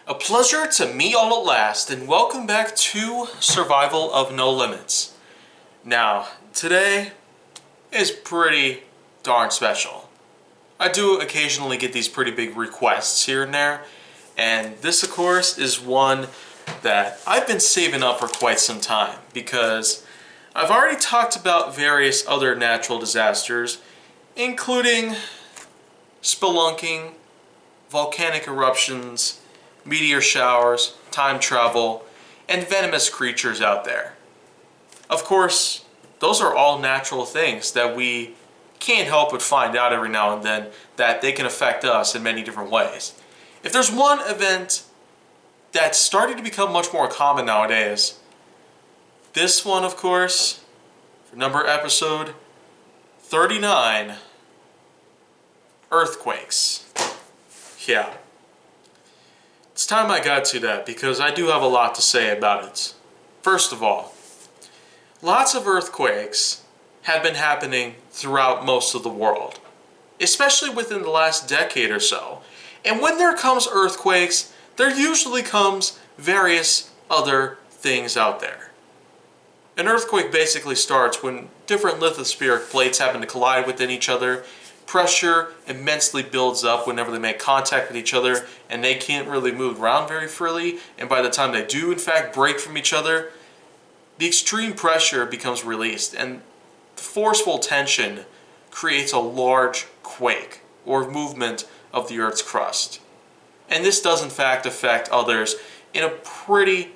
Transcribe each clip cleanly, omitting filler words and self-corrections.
A pleasure to meet all at last, and welcome back to Survival of No Limits. Now, today is pretty darn special. I do occasionally get these pretty big requests here and there, and this of course is one that I've been saving up for quite some time because I've already talked about various other natural disasters, including spelunking, volcanic eruptions, meteor showers, time travel, and venomous creatures out there. Of course, those are all natural things that we can't help but find out every now and then that they can affect us in many different ways. If there's one event that's starting to become much more common nowadays, this one, of course, for episode 39, earthquakes. Yeah. It's time I got to that because I do have a lot to say about it. First of all, lots of earthquakes have been happening throughout most of the world, especially within the last decade or so. And when there comes earthquakes, there usually comes various other things out there. An earthquake basically starts when different lithospheric plates happen to collide within each other. Pressure immensely builds up whenever they make contact with each other, and they can't really move around very freely, and by the time they do in fact break from each other, the extreme pressure becomes released, and the forceful tension creates a large quake or movement of the Earth's crust. And this does in fact affect others in a pretty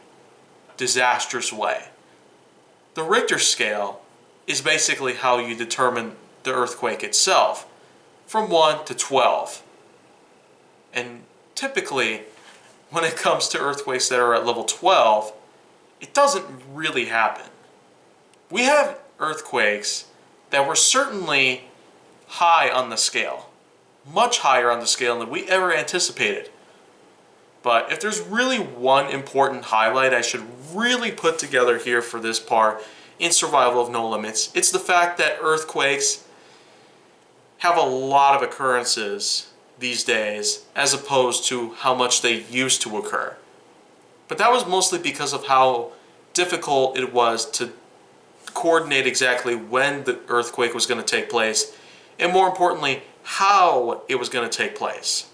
disastrous way. The Richter scale is basically how you determine the earthquake itself, from 1 to 12. And typically, when it comes to earthquakes that are at level 12, it doesn't really happen. We have earthquakes that were certainly high on the scale, much higher on the scale than we ever anticipated. But if there's really one important highlight I should really put together here for this part in Survival of No Limits, it's the fact that earthquakes have a lot of occurrences these days as opposed to how much they used to occur. But that was mostly because of how difficult it was to coordinate exactly when the earthquake was going to take place, and more importantly, how it was going to take place.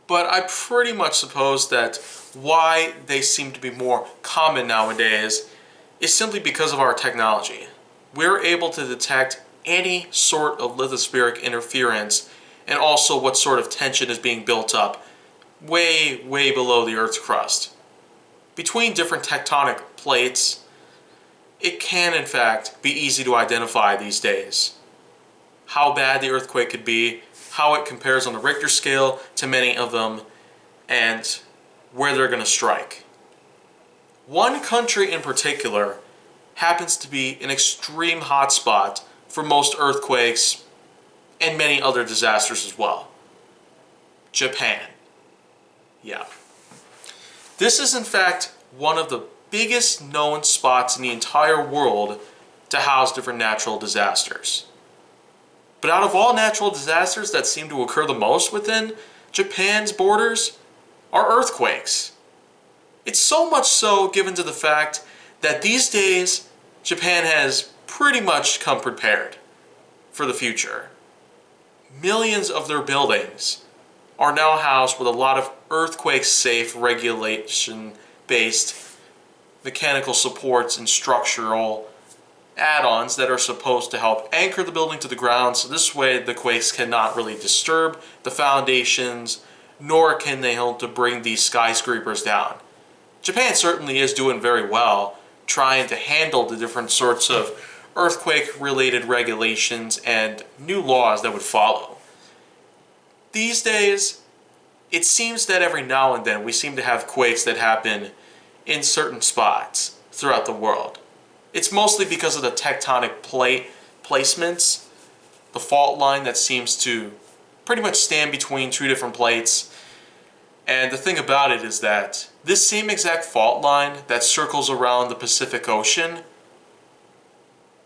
But I pretty much suppose that why they seem to be more common nowadays is simply because of our technology. We're able to detect any sort of lithospheric interference and also what sort of tension is being built up way below the Earth's crust. Between different tectonic plates, it can in fact be easy to identify these days how bad the earthquake could be, how it compares on the Richter scale to many of them, and where they're going to strike. One country in particular happens to be an extreme hotspot for most earthquakes and many other disasters as well. Japan. Yeah. This is in fact one of the biggest known spots in the entire world to house different natural disasters. But out of all natural disasters that seem to occur the most within Japan's borders are earthquakes. It's so much so given to the fact that these days Japan has pretty much come prepared for the future. Millions of their buildings are now housed with a lot of earthquake-safe regulation-based mechanical supports and structural add-ons that are supposed to help anchor the building to the ground, so this way the quakes cannot really disturb the foundations, nor can they help to bring these skyscrapers down. Japan certainly is doing very well trying to handle the different sorts of earthquake-related regulations and new laws that would follow. These days, it seems that every now and then we seem to have quakes that happen in certain spots throughout the world. It's mostly because of the tectonic plate placements, the fault line that seems to pretty much stand between two different plates. And the thing about it is that this same exact fault line that circles around the Pacific Ocean,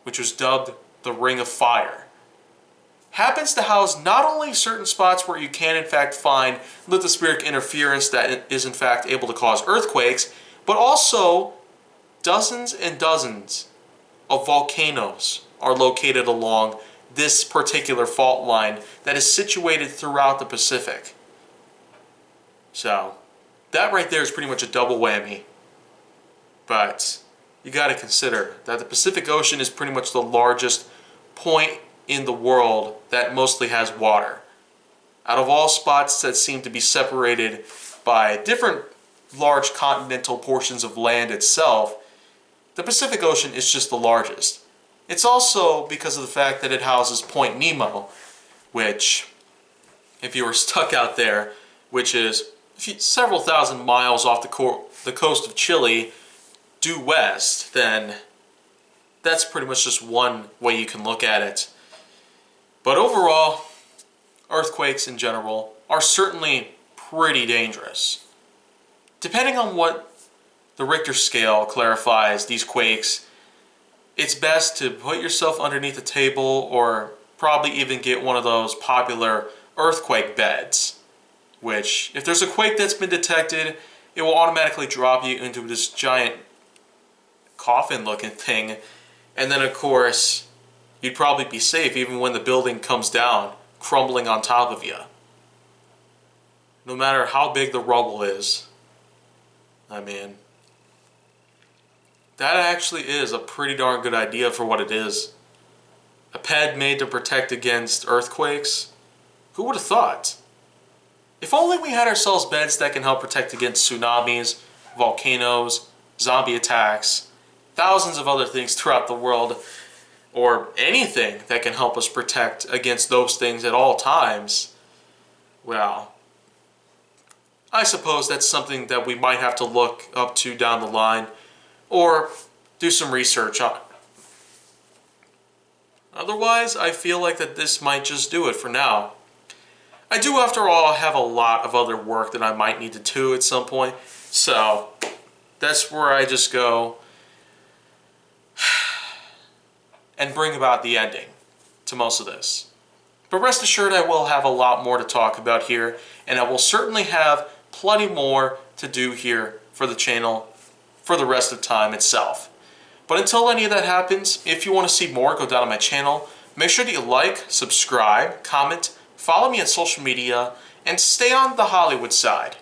which was dubbed the Ring of Fire, happens to house not only certain spots where you can in fact find lithospheric interference that is in fact able to cause earthquakes, but also dozens and dozens of volcanoes are located along this particular fault line that is situated throughout the Pacific. So, that right there is pretty much a double whammy. But you got to consider that the Pacific Ocean is pretty much the largest point in the world that mostly has water. Out of all spots that seem to be separated by different large continental portions of land itself, the Pacific Ocean is just the largest. It's also because of the fact that it houses Point Nemo, which, if you were stuck out there, which is several thousand miles off the coast of Chile due west, then that's pretty much just one way you can look at it. But overall, earthquakes in general are certainly pretty dangerous. Depending on what the Richter scale clarifies these quakes, it's best to put yourself underneath a table or probably even get one of those popular earthquake beds, which, if there's a quake that's been detected, it will automatically drop you into this giant coffin-looking thing, and then of course, you'd probably be safe even when the building comes down, crumbling on top of you. No matter how big the rubble is. I mean, that actually is a pretty darn good idea for what it is. A pad made to protect against earthquakes? Who would have thought? If only we had ourselves beds that can help protect against tsunamis, volcanoes, zombie attacks, thousands of other things throughout the world, or anything that can help us protect against those things at all times, well, I suppose that's something that we might have to look up to down the line, or do some research on. Otherwise, I feel like that this might just do it for now. I do, after all, have a lot of other work that I might need to do at some point, so that's where I just go and bring about the ending to most of this. But rest assured, I will have a lot more to talk about here, and I will certainly have plenty more to do here for the channel for the rest of time itself. But until any of that happens, if you want to see more, go down to my channel. Make sure that you like, subscribe, comment, follow me on social media, and stay on the Hollywood side.